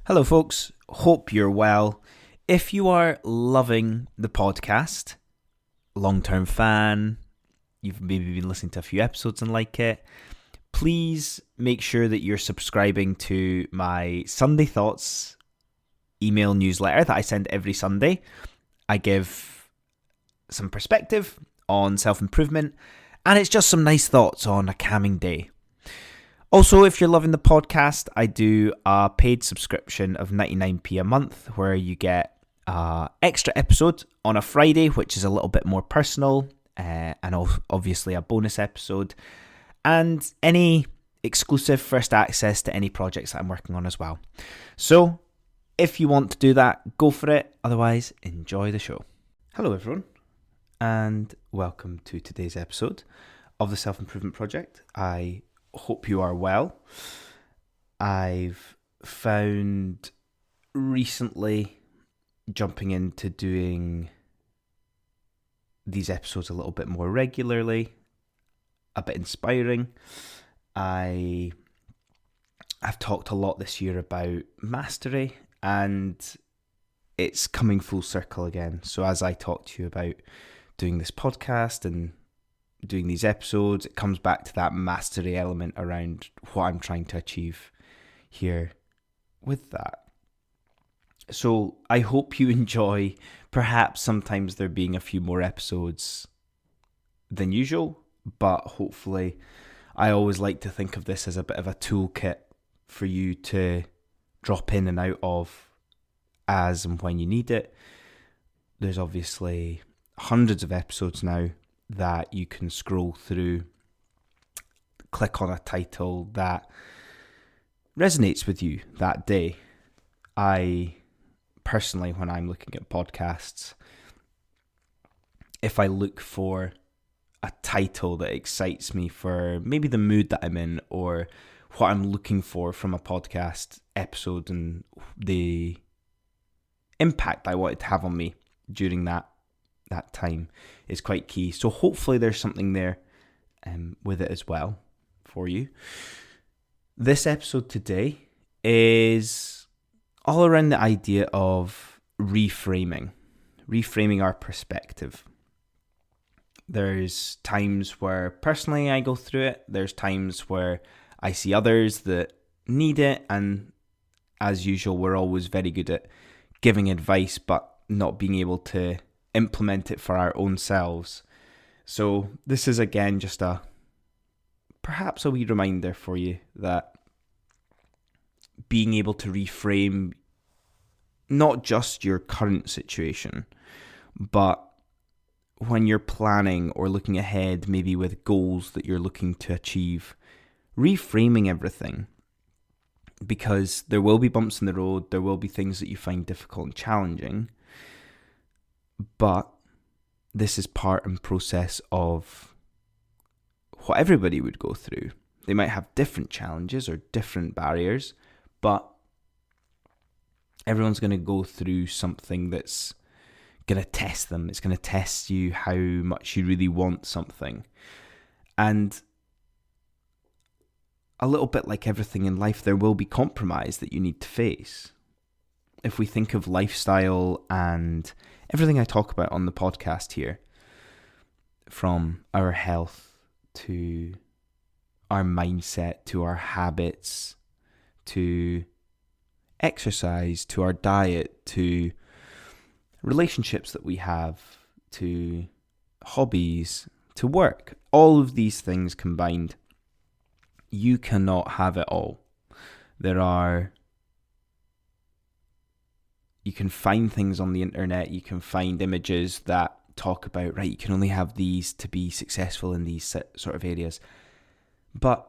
Hello, folks. Hope you're well. If you are loving the podcast, long-term fan, you've maybe been listening to a few episodes and like it, please make sure that you're subscribing to my Sunday Thoughts email newsletter that I send every Sunday. I give some perspective on self-improvement, and it's just some nice thoughts on a calming day. Also, if you're loving the podcast, I do a paid subscription of 99p a month where you get an extra episode on a Friday, which is a little bit more personal, and obviously a bonus episode, and any exclusive first access to any projects that I'm working on as well. So, if you want to do that, go for it. Otherwise, enjoy the show. Hello, everyone, and welcome to today's episode of the Self-Improvement Project. I hope you are well. I've found recently jumping into doing these episodes a little bit more regularly, a bit inspiring. I've talked a lot this year about mastery, and it's coming full circle again. So as I talk to you about doing this podcast and doing these episodes, it comes back to that mastery element around what I'm trying to achieve here with that. So I hope you enjoy, perhaps sometimes there being a few more episodes than usual, but hopefully I always like to think of this as a bit of a toolkit for you to drop in and out of as and when you need it. There's obviously hundreds of episodes now that you can scroll through, click on a title that resonates with you that day. I personally, when I'm looking at podcasts, if I look for a title that excites me for maybe the mood that I'm in or what I'm looking for from a podcast episode and the impact I want it to have on me during that time is quite key. So hopefully there's something there with it as well for you. This episode today is all around the idea of reframing our perspective. There's times where personally I go through it. There's times where I see others that need it, and as usual, we're always very good at giving advice but not being able to implement it for our own selves. So this is again just perhaps a wee reminder for you that being able to reframe not just your current situation, but when you're planning or looking ahead, maybe with goals that you're looking to achieve, reframing everything, because there will be bumps in the road, there will be things that you find difficult and challenging, but this is part and process of what everybody would go through. They might have different challenges or different barriers, but everyone's going to go through something that's going to test them. It's going to test you how much you really want something. And a little bit like everything in life, there will be compromise that you need to face. If we think of lifestyle and everything I talk about on the podcast here, from our health to our mindset to our habits to exercise to our diet to relationships that we have to hobbies to work, all of these things combined, you cannot have it all. You can find things on the internet, you can find images that talk about, right, you can only have these to be successful in these sort of areas. But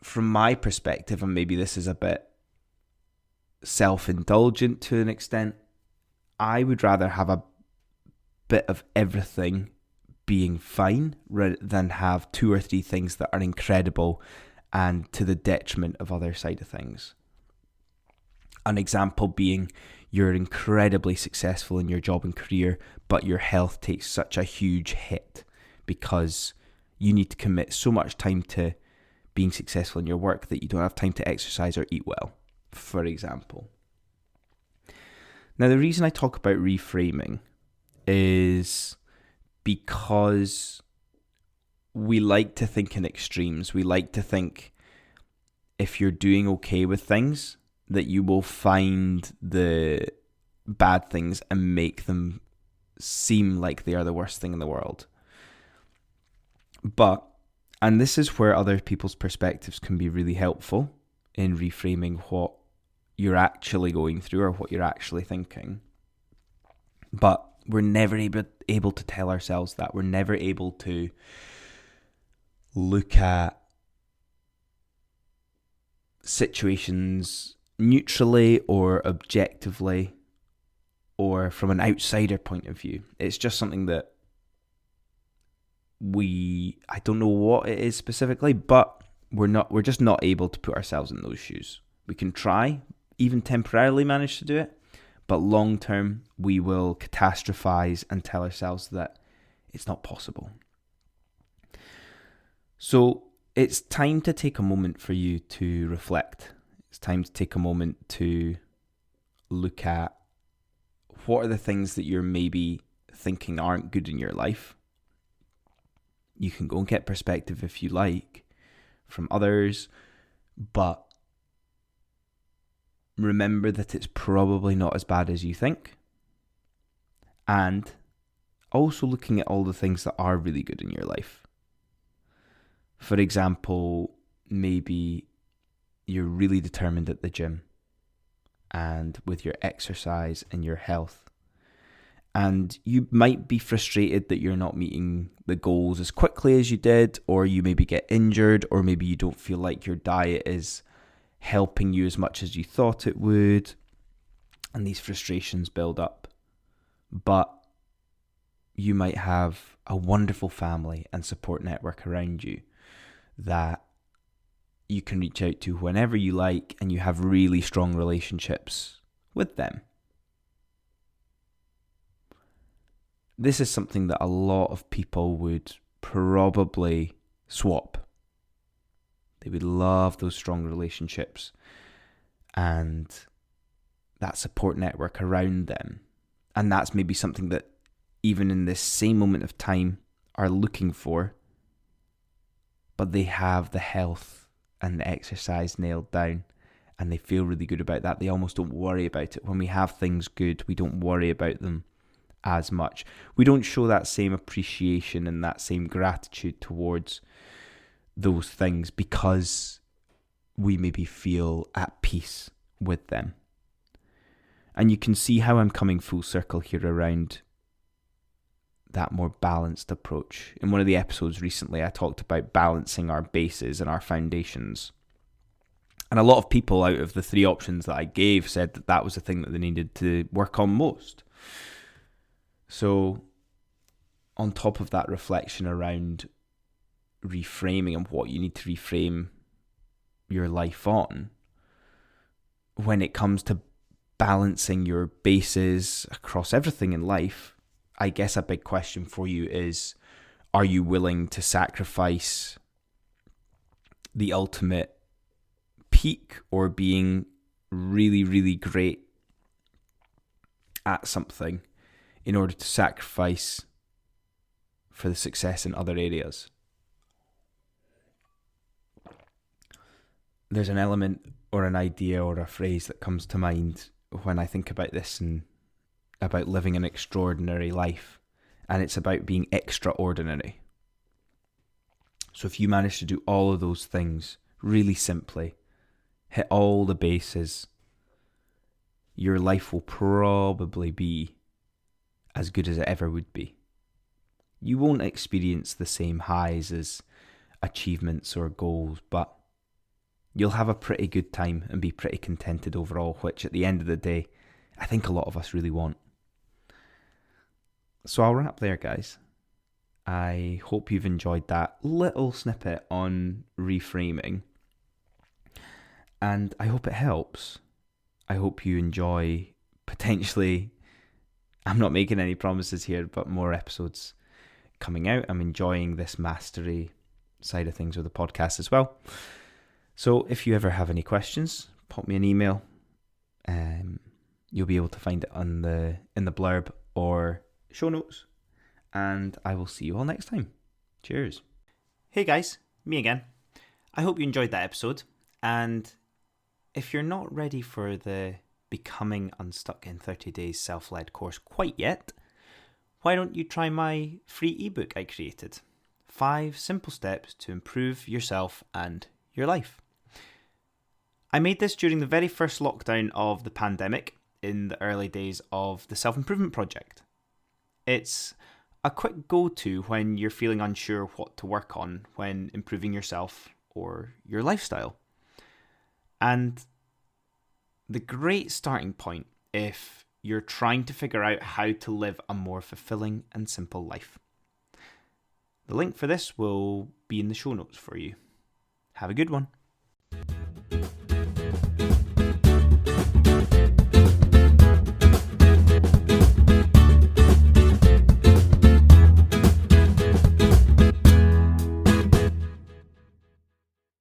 from my perspective, and maybe this is a bit self-indulgent to an extent, I would rather have a bit of everything being fine rather than have two or three things that are incredible and to the detriment of other side of things. An example being you're incredibly successful in your job and career, but your health takes such a huge hit because you need to commit so much time to being successful in your work that you don't have time to exercise or eat well. for example. Now, the reason I talk about reframing is because we like to think in extremes. We like to think if you're doing okay with things, that you will find the bad things and make them seem like they are the worst thing in the world. And this is where other people's perspectives can be really helpful in reframing what you're actually going through or what you're actually thinking. But we're never able to tell ourselves that. We're never able to look at situations neutrally or objectively or from an outsider point of view. It's just something that I don't know what it is specifically, but we're just not able to put ourselves in those shoes. We can try, even temporarily manage to do it, but long term we will catastrophize and tell ourselves that it's not possible. So it's time to take a moment for you to reflect. It's time to take a moment to look at what are the things that you're maybe thinking aren't good in your life. You can go and get perspective if you like from others, but remember that it's probably not as bad as you think. And also looking at all the things that are really good in your life. For example, maybe you're really determined at the gym and with your exercise and your health. And you might be frustrated that you're not meeting the goals as quickly as you did, or you maybe get injured, or maybe you don't feel like your diet is helping you as much as you thought it would. And these frustrations build up. But you might have a wonderful family and support network around you that you can reach out to whenever you like, and you have really strong relationships with them. This is something that a lot of people would probably swap. They would love those strong relationships and that support network around them. And that's maybe something that even in this same moment of time are looking for, but they have the health and the exercise nailed down and they feel really good about that. They almost don't worry about it. When we have things good, we don't worry about them as much. We don't show that same appreciation and that same gratitude towards those things because we maybe feel at peace with them. And you can see how I'm coming full circle here around that more balanced approach. In one of the episodes recently, I talked about balancing our bases and our foundations. And a lot of people out of the 3 options that I gave said that that was the thing that they needed to work on most. So on top of that reflection around reframing and what you need to reframe your life on, when it comes to balancing your bases across everything in life, I guess a big question for you is, are you willing to sacrifice the ultimate peak or being really, really great at something in order to sacrifice for the success in other areas? There's an element or an idea or a phrase that comes to mind when I think about this and about living an extraordinary life, and it's about being extraordinary. So if you manage to do all of those things really simply, hit all the bases, your life will probably be as good as it ever would be. You won't experience the same highs as achievements or goals, but you'll have a pretty good time and be pretty contented overall, which at the end of the day, I think a lot of us really want. So I'll wrap there, guys. I hope you've enjoyed that little snippet on reframing. And I hope it helps. I hope you enjoy potentially, I'm not making any promises here, but more episodes coming out. I'm enjoying this mastery side of things with the podcast as well. So if you ever have any questions, pop me an email. You'll be able to find it in the blurb or show notes. And I will see you all next time. Cheers. Hey guys, me again. I hope you enjoyed that episode. And if you're not ready for the Becoming Unstuck in 30 Days self-led course quite yet, why don't you try my free ebook I created? 5 simple steps to improve yourself and your life. I made this during the very first lockdown of the pandemic in the early days of the self-improvement project. It's a quick go-to when you're feeling unsure what to work on when improving yourself or your lifestyle. And the great starting point if you're trying to figure out how to live a more fulfilling and simple life. The link for this will be in the show notes for you. Have a good one.